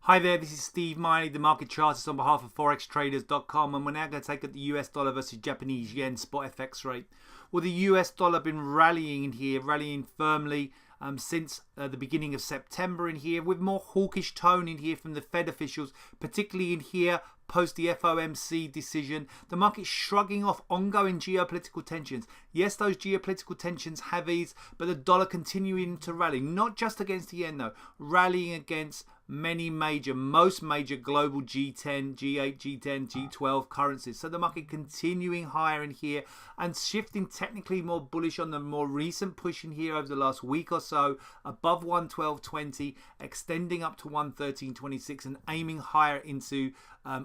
Hi there, this is Steve Miley, the market chartist on behalf of forextraders.com, and we're now going to take at the US dollar versus Japanese yen spot FX rate. Well, the US dollar been rallying in here, rallying firmly since the beginning of September in here, with more hawkish tone in here from the Fed officials, particularly in here post the FOMC decision. The market shrugging off ongoing geopolitical tensions. Yes, those geopolitical tensions have eased, but the dollar continuing to rally, not just against the yen though, rallying against most major global G10, G8, G10, G12 currencies. So the market continuing higher in here and shifting technically more bullish on the more recent push in here over the last week or so, above 112.20, extending up to 113.26 and aiming higher into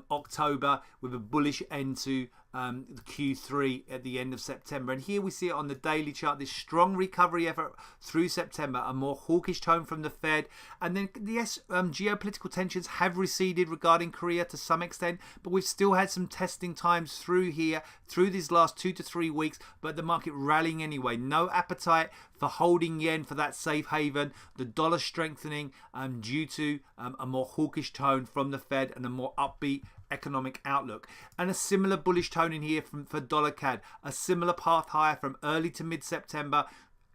October with a bullish end to the Q3 at the end of September. And here we see it on the daily chart, this strong recovery effort through September, a more hawkish tone from the Fed. And then yes, geopolitical tensions have receded regarding Korea to some extent, but we've still had some testing times through here, through these last 2 to 3 weeks, but the market rallying anyway. No appetite for holding yen for that safe haven. The dollar strengthening due to a more hawkish tone from the Fed and a more upbeat economic outlook, and a similar bullish tone in here for dollar CAD, a similar path higher from early to mid-September,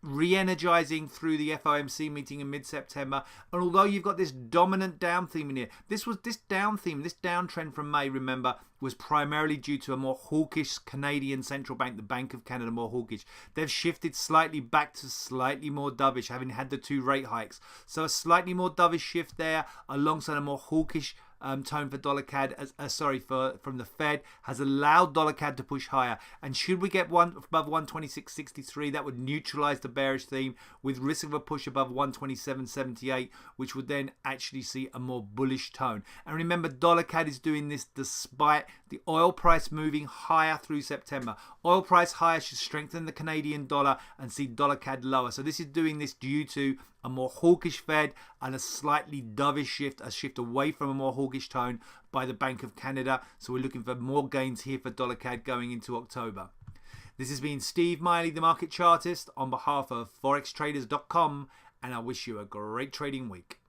re-energizing through the FOMC meeting in mid-September. And although you've got this dominant down theme in here, this downtrend from May, remember, was primarily due to a more hawkish Canadian central bank, the Bank of Canada, more hawkish. They've shifted slightly back to slightly more dovish, having had the 2 rate hikes. So a slightly more dovish shift there, alongside a more hawkish tone for dollar CAD, from the Fed, has allowed dollar CAD to push higher. And should we get above 126.63, that would neutralize the bearish theme, with risk of a push above 127.78, which would then actually see a more bullish tone. And remember, dollar CAD is doing this despite the oil price moving higher through September. Oil price higher should strengthen the Canadian dollar and see dollar CAD lower. So this is doing this due to a more hawkish Fed and a slightly dovish shift, a shift away from a more hawkish tone by the Bank of Canada. So we're looking for more gains here for dollar CAD going into October. This has been Steve Miley, the market chartist, on behalf of forextraders.com, and I wish you a great trading week.